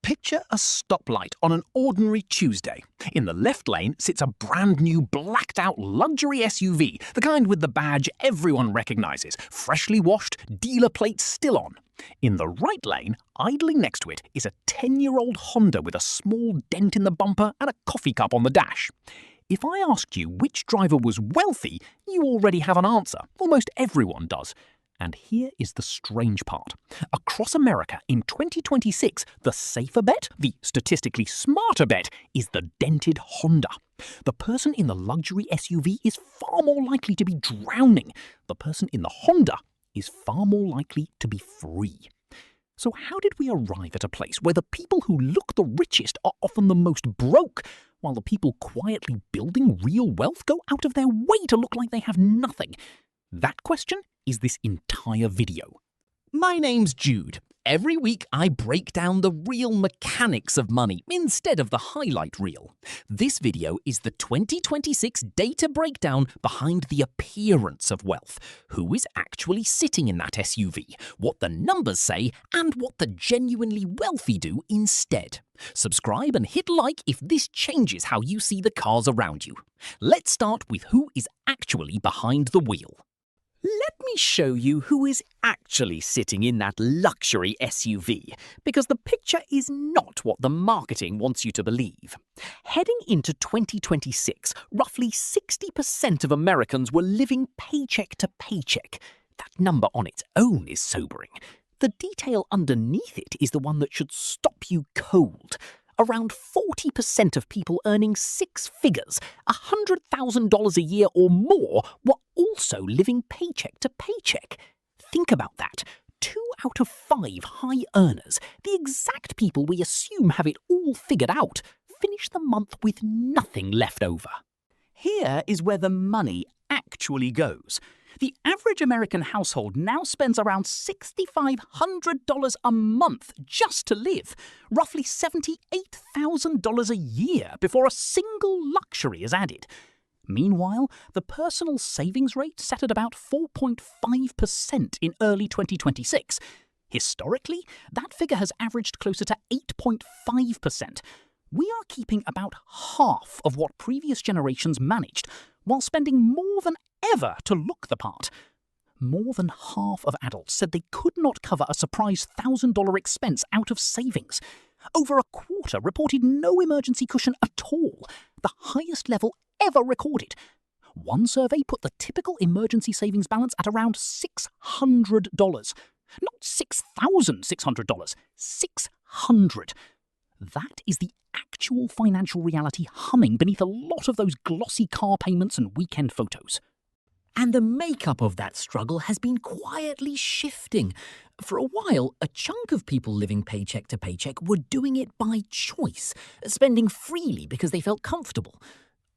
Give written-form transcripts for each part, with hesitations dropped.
Picture a stoplight on an ordinary Tuesday. In the left lane sits a brand new blacked-out luxury SUV, the kind with the badge everyone recognises, freshly washed, dealer plates still on. In the right lane, idling next to it, is a 10-year-old Honda with a small dent in the bumper and a coffee cup on the dash. If I asked you which driver was wealthy, you already have an answer. Almost everyone does. And here is the strange part. Across America in 2026, the safer bet, the statistically smarter bet, is the dented Honda. The person in the luxury SUV is far more likely to be drowning. The person in the Honda is far more likely to be free. So how did we arrive at a place where the people who look the richest are often the most broke, while the people quietly building real wealth go out of their way to look like they have nothing? That question is this entire video. My name's Jude. Every week I break down the real mechanics of money instead of the highlight reel. This video is the 2026 data breakdown behind the appearance of wealth, who is actually sitting in that SUV, what the numbers say, and what the genuinely wealthy do instead. Subscribe and hit like if this changes how you see the cars around you. Let's start with who is actually behind the wheel. Let me show you who is actually sitting in that luxury SUV, because the picture is not what the marketing wants you to believe. Heading into 2026, roughly 60% of Americans were living paycheck to paycheck. That number on its own is sobering. The detail underneath it is the one that should stop you cold. Around 40% of people earning six figures, $100,000 a year or more, were also living paycheck to paycheck. Think about that. 2 out of 5 high earners, the exact people we assume have it all figured out, finish the month with nothing left over. Here is where the money actually goes. The average American household now spends around $6,500 a month just to live, roughly $78,000 a year before a single luxury is added. Meanwhile, the personal savings rate sat at about 4.5% in early 2026. Historically, that figure has averaged closer to 8.5%. We are keeping about half of what previous generations managed, while spending more than ever to look the part. More than half of adults said they could not cover a surprise $1,000 expense out of savings. Over a quarter reported no emergency cushion at all, the highest level ever recorded. One survey put the typical emergency savings balance at around $600. Not $6,600, 600. That is the actual financial reality humming beneath a lot of those glossy car payments and weekend photos. And the makeup of that struggle has been quietly shifting. For a while, a chunk of people living paycheck to paycheck were doing it by choice, spending freely because they felt comfortable.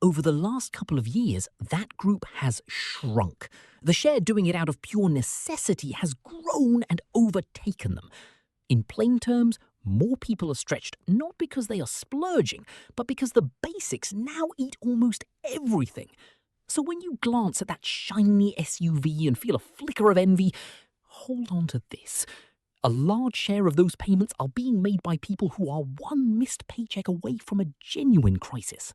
Over the last couple of years, that group has shrunk. The share doing it out of pure necessity has grown and overtaken them. In plain terms, more people are stretched not because they are splurging, but because the basics now eat almost everything. So when you glance at that shiny SUV and feel a flicker of envy, hold on to this. A large share of those payments are being made by people who are one missed paycheck away from a genuine crisis.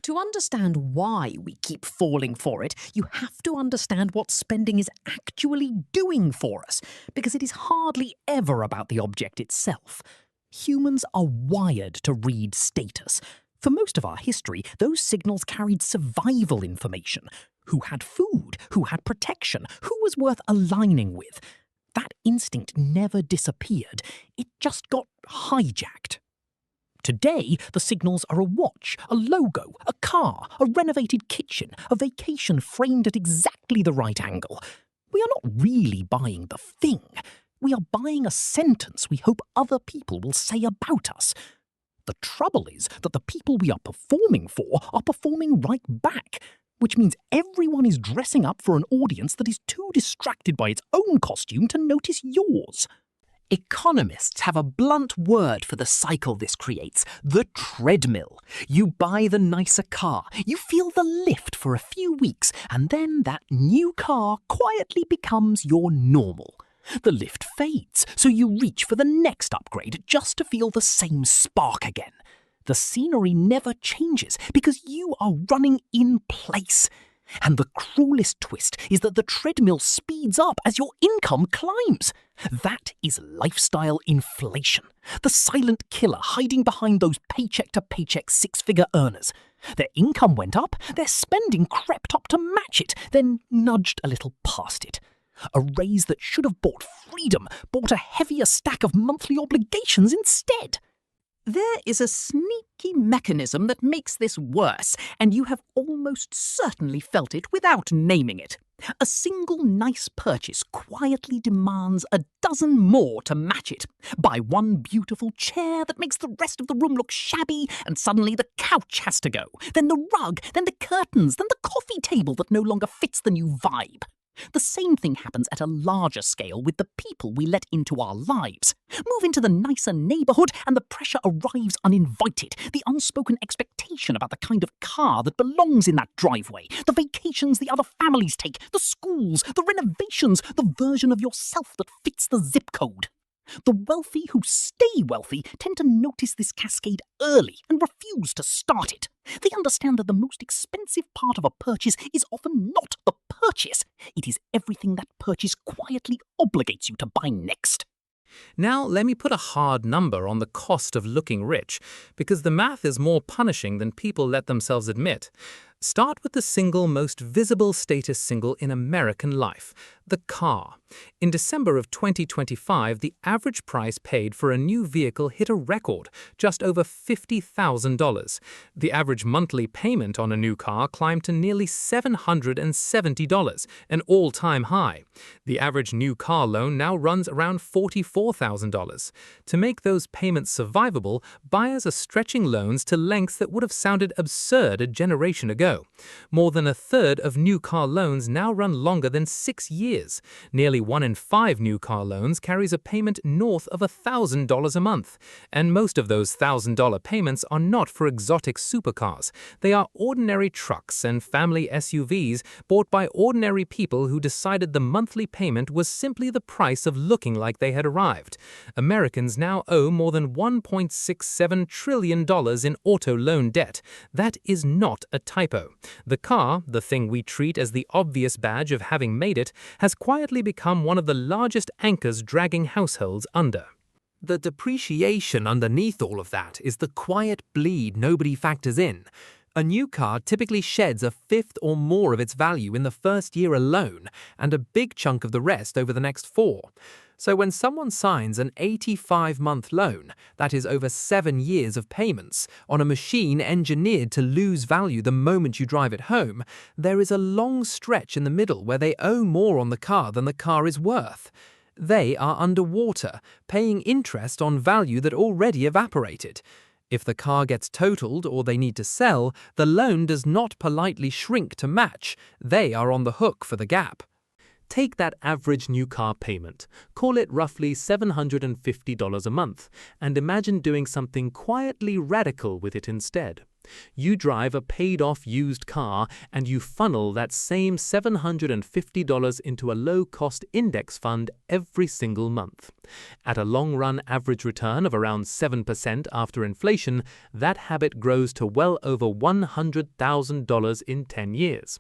To understand why we keep falling for it, you have to understand what spending is actually doing for us, because it is hardly ever about the object itself. Humans are wired to read status. For most of our history, those signals carried survival information. Who had food? Who had protection? Who was worth aligning with? That instinct never disappeared. It just got hijacked. Today, the signals are a watch, a logo, a car, a renovated kitchen, a vacation framed at exactly the right angle. We are not really buying the thing. We are buying a sentence we hope other people will say about us. The trouble is that the people we are performing for are performing right back, which means everyone is dressing up for an audience that is too distracted by its own costume to notice yours. Economists have a blunt word for the cycle this creates, the treadmill. You buy the nicer car, you feel the lift for a few weeks, and then that new car quietly becomes your normal. The lift fades, so you reach for the next upgrade just to feel the same spark again. The scenery never changes because you are running in place. And the cruelest twist is that the treadmill speeds up as your income climbs. That is lifestyle inflation, the silent killer hiding behind those paycheck-to-paycheck six-figure earners. Their income went up, their spending crept up to match it, then nudged a little past it. A raise that should have bought freedom bought a heavier stack of monthly obligations instead. There is a sneaky mechanism that makes this worse, and you have almost certainly felt it without naming it. A single nice purchase quietly demands a dozen more to match it. Buy one beautiful chair that makes the rest of the room look shabby, and suddenly the couch has to go. Then the rug, then the curtains, then the coffee table that no longer fits the new vibe. The same thing happens at a larger scale with the people we let into our lives. Move into the nicer neighborhood and the pressure arrives uninvited. The unspoken expectation about the kind of car that belongs in that driveway, the vacations the other families take, the schools, the renovations, the version of yourself that fits the zip code. The wealthy who stay wealthy tend to notice this cascade early and refuse to start it. They understand that the most expensive part of a purchase is often not the purchase. It is everything that purchase quietly obligates you to buy next. Now, let me put a hard number on the cost of looking rich, because the math is more punishing than people let themselves admit. Start with the single most visible status symbol in American life, the car. In December of 2025, the average price paid for a new vehicle hit a record, just over $50,000. The average monthly payment on a new car climbed to nearly $770, an all-time high. The average new car loan now runs around $44,000. To make those payments survivable, buyers are stretching loans to lengths that would have sounded absurd a generation ago. More than a third of new car loans now run longer than 6 years. Nearly 1 in 5 new car loans carries a payment north of $1,000 a month. And most of those $1,000 payments are not for exotic supercars. They are ordinary trucks and family SUVs bought by ordinary people who decided the monthly payment was simply the price of looking like they had arrived. Americans now owe more than $1.67 trillion in auto loan debt. That is not a typo. The car, the thing we treat as the obvious badge of having made it, has quietly become one of the largest anchors dragging households under. The depreciation underneath all of that is the quiet bleed nobody factors in. A new car typically sheds a fifth or more of its value in the first year alone, and a big chunk of the rest over the next 4. So when someone signs an 85-month loan, that is over 7 years of payments, on a machine engineered to lose value the moment you drive it home, there is a long stretch in the middle where they owe more on the car than the car is worth. They are underwater, paying interest on value that already evaporated. If the car gets totaled or they need to sell, the loan does not politely shrink to match. They are on the hook for the gap. Take that average new car payment, call it roughly $750 a month, and imagine doing something quietly radical with it instead. You drive a paid-off used car and you funnel that same $750 into a low-cost index fund every single month. At a long-run average return of around 7% after inflation, that habit grows to well over $100,000 in 10 years.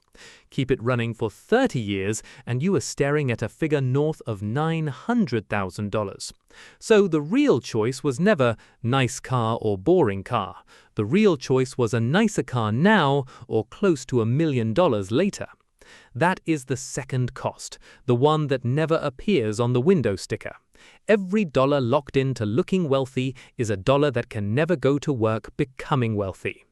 Keep it running for 30 years and you are staring at a figure north of $900,000. So the real choice was never nice car or boring car. The real choice was a nicer car now or close to $1 million later. That is the second cost, the one that never appears on the window sticker. Every dollar locked into looking wealthy is a dollar that can never go to work becoming wealthy.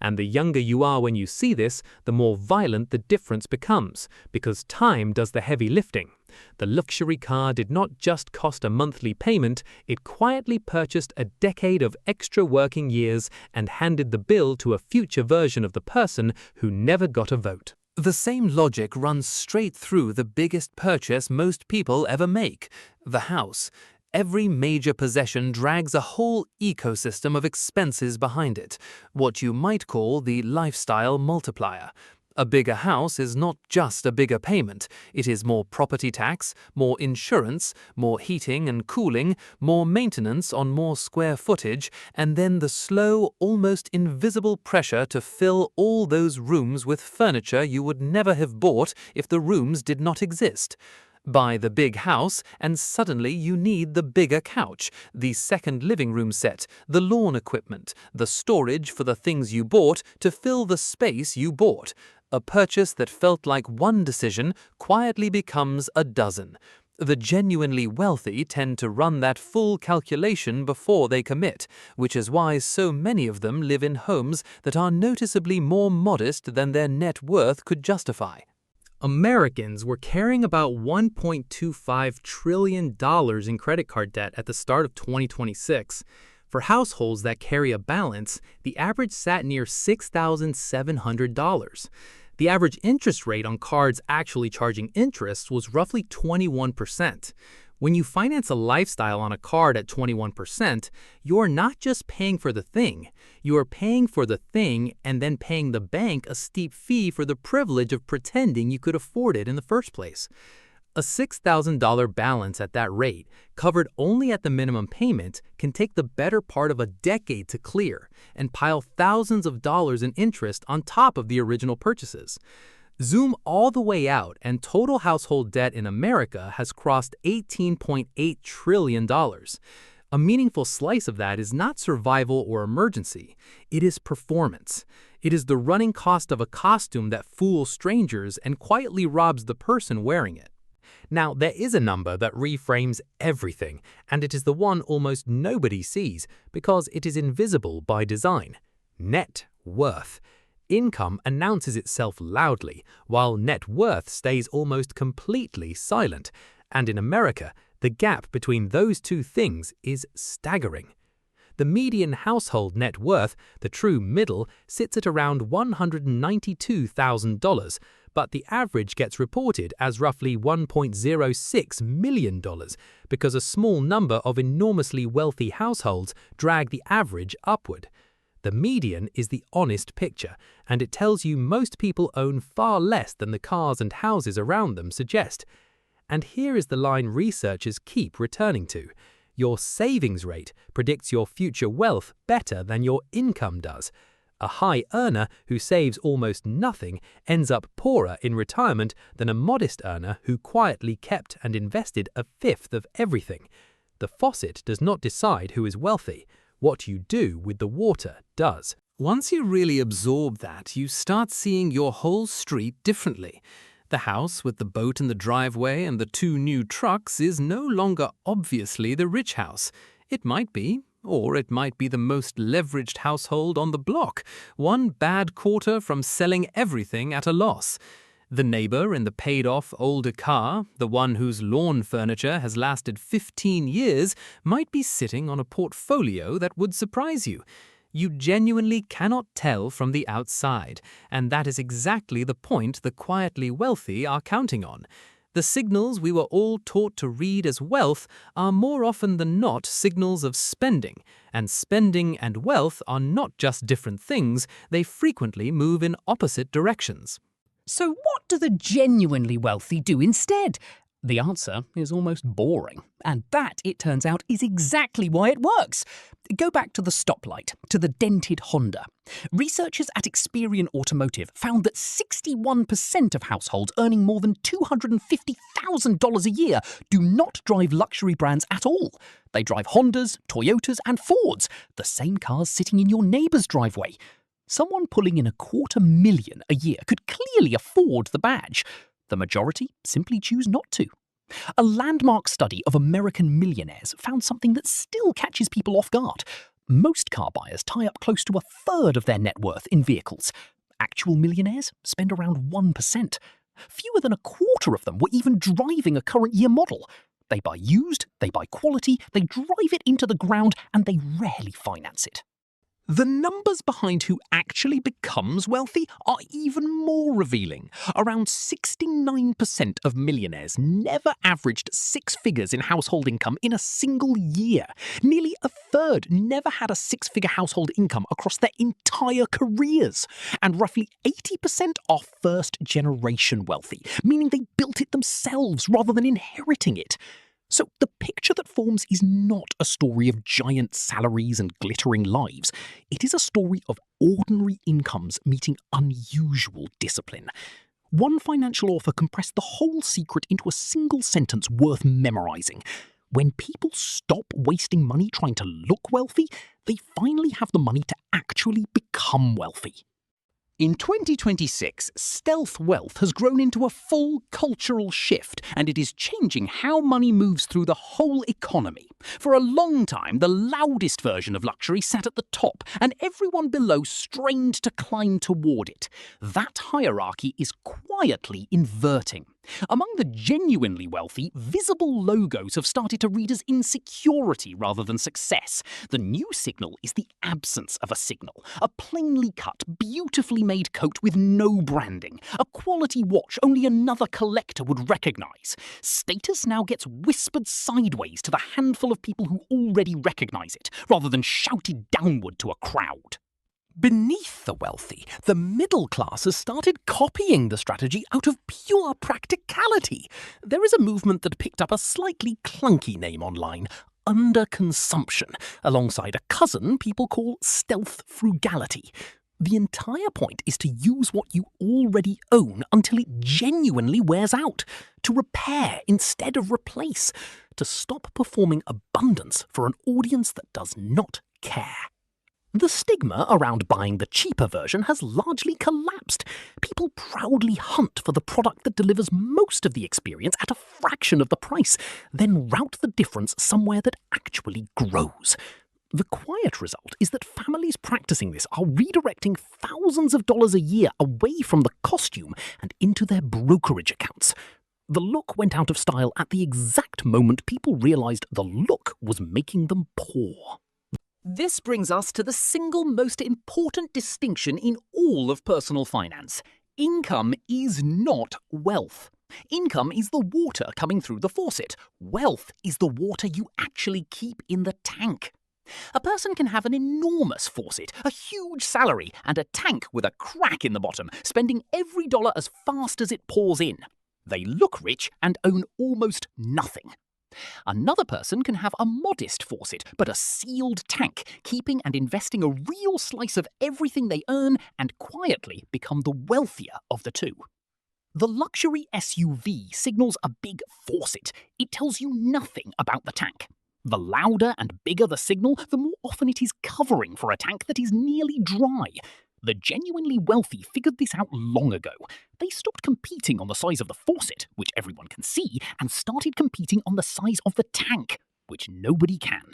And the younger you are when you see this, the more violent the difference becomes, because time does the heavy lifting. The luxury car did not just cost a monthly payment, it quietly purchased a decade of extra working years and handed the bill to a future version of the person who never got a vote. The same logic runs straight through the biggest purchase most people ever make, the house. Every major possession drags a whole ecosystem of expenses behind it, what you might call the lifestyle multiplier. A bigger house is not just a bigger payment. It is more property tax, more insurance, more heating and cooling, more maintenance on more square footage, and then the slow, almost invisible pressure to fill all those rooms with furniture you would never have bought if the rooms did not exist. Buy the big house, and suddenly you need the bigger couch, the second living room set, the lawn equipment, the storage for the things you bought to fill the space you bought. A purchase that felt like one decision quietly becomes a dozen. The genuinely wealthy tend to run that full calculation before they commit, which is why so many of them live in homes that are noticeably more modest than their net worth could justify. Americans were carrying about $1.25 trillion in credit card debt at the start of 2026. For households that carry a balance, the average sat near $6,700. The average interest rate on cards actually charging interest was roughly 21%. When you finance a lifestyle on a card at 21%, you're not just paying for the thing. You are paying for the thing and then paying the bank a steep fee for the privilege of pretending you could afford it in the first place. A $6,000 balance at that rate, covered only at the minimum payment, can take the better part of a decade to clear and pile thousands of dollars in interest on top of the original purchases. Zoom all the way out, and total household debt in America has crossed $18.8 trillion. A meaningful slice of that is not survival or emergency. It is performance. It is the running cost of a costume that fools strangers and quietly robs the person wearing it. Now, there is a number that reframes everything, and it is the one almost nobody sees because it is invisible by design: net worth. Income announces itself loudly, while net worth stays almost completely silent. And in America, the gap between those two things is staggering. The median household net worth, the true middle, sits at around $192,000, but the average gets reported as roughly $1.06 million because a small number of enormously wealthy households drag the average upward. The median is the honest picture, and it tells you most people own far less than the cars and houses around them suggest. And here is the line researchers keep returning to: your savings rate predicts your future wealth better than your income does. A high earner who saves almost nothing ends up poorer in retirement than a modest earner who quietly kept and invested a fifth of everything. The faucet does not decide who is wealthy. What you do with the water does. Once you really absorb that, you start seeing your whole street differently. The house with the boat in the driveway and the 2 new trucks is no longer obviously the rich house. It might be, or it might be the most leveraged household on the block, one bad quarter from selling everything at a loss. The neighbor in the paid-off older car, the one whose lawn furniture has lasted 15 years, might be sitting on a portfolio that would surprise you. You genuinely cannot tell from the outside, and that is exactly the point the quietly wealthy are counting on. The signals we were all taught to read as wealth are more often than not signals of spending, and spending and wealth are not just different things, they frequently move in opposite directions. So what do the genuinely wealthy do instead? The answer is almost boring. And that, it turns out, is exactly why it works. Go back to the stoplight, to the dented Honda. Researchers at Experian Automotive found that 61% of households earning more than $250,000 a year do not drive luxury brands at all. They drive Hondas, Toyotas and Fords, the same cars sitting in your neighbour's driveway. Someone pulling in $250,000 a year could clearly afford the badge. The majority simply choose not to. A landmark study of American millionaires found something that still catches people off guard. Most car buyers tie up close to 1/3 of their net worth in vehicles. Actual millionaires spend around 1%. Fewer than 1/4 of them were even driving a current year model. They buy used, they buy quality, they drive it into the ground, and they rarely finance it. The numbers behind who actually becomes wealthy are even more revealing. Around 69% of millionaires never averaged 6 figures in household income in a single year. Nearly a third never had a 6-figure household income across their entire careers. And roughly 80% are first-generation wealthy, meaning they built it themselves rather than inheriting it. So the picture that forms is not a story of giant salaries and glittering lives. It is a story of ordinary incomes meeting unusual discipline. One financial author compressed the whole secret into a single sentence worth memorizing. When people stop wasting money trying to look wealthy, they finally have the money to actually become wealthy. In 2026, stealth wealth has grown into a full cultural shift, and it is changing how money moves through the whole economy. For a long time, the loudest version of luxury sat at the top, and everyone below strained to climb toward it. That hierarchy is quietly inverting. Among the genuinely wealthy, visible logos have started to read as insecurity rather than success. The new signal is the absence of a signal. A plainly cut, beautifully made coat with no branding. A quality watch only another collector would recognize. Status now gets whispered sideways to the handful of people who already recognize it, rather than shouted downward to a crowd. Beneath the wealthy, the middle class has started copying the strategy out of pure practicality. There is a movement that picked up a slightly clunky name online, underconsumption, alongside a cousin people call stealth frugality. The entire point is to use what you already own until it genuinely wears out, to repair instead of replace, to stop performing abundance for an audience that does not care. The stigma around buying the cheaper version has largely collapsed. People proudly hunt for the product that delivers most of the experience at a fraction of the price, then route the difference somewhere that actually grows. The quiet result is that families practicing this are redirecting thousands of dollars a year away from the costume and into their brokerage accounts. The look went out of style at the exact moment people realized the look was making them poor. This brings us to the single most important distinction in all of personal finance. Income is not wealth. Income is the water coming through the faucet. Wealth is the water you actually keep in the tank. A person can have an enormous faucet, a huge salary, and a tank with a crack in the bottom, spending every dollar as fast as it pours in. They look rich and own almost nothing. Another person can have a modest faucet, but a sealed tank, keeping and investing a real slice of everything they earn and quietly become the wealthier of the two. The luxury SUV signals a big faucet. It tells you nothing about the tank. The louder and bigger the signal, the more often it is covering for a tank that is nearly dry. The genuinely wealthy figured this out long ago. They stopped competing on the size of the faucet, which everyone can see, and started competing on the size of the tank, which nobody can.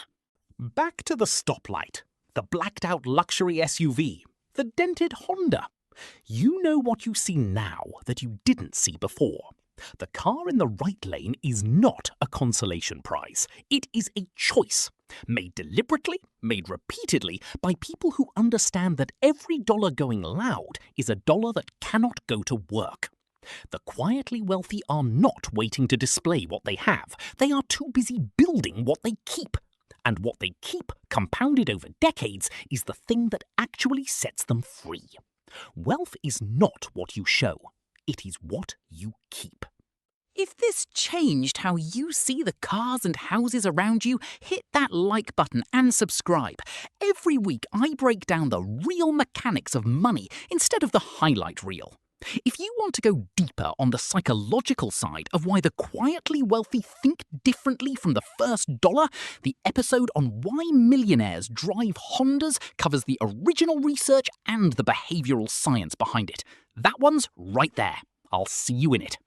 Back to the stoplight, the blacked-out luxury SUV, the dented Honda. You know what you see now that you didn't see before. The car in the right lane is not a consolation prize. It is a choice, made deliberately, made repeatedly, by people who understand that every dollar going loud is a dollar that cannot go to work. The quietly wealthy are not waiting to display what they have. They are too busy building what they keep. And what they keep, compounded over decades, is the thing that actually sets them free. Wealth is not what you show. It is what you keep. If this changed how you see the cars and houses around you, hit that like button and subscribe. Every week I break down the real mechanics of money instead of the highlight reel. If you want to go deeper on the psychological side of why the quietly wealthy think differently from the first dollar, the episode on why millionaires drive Hondas covers the original research and the behavioral science behind it. That one's right there. I'll see you in it.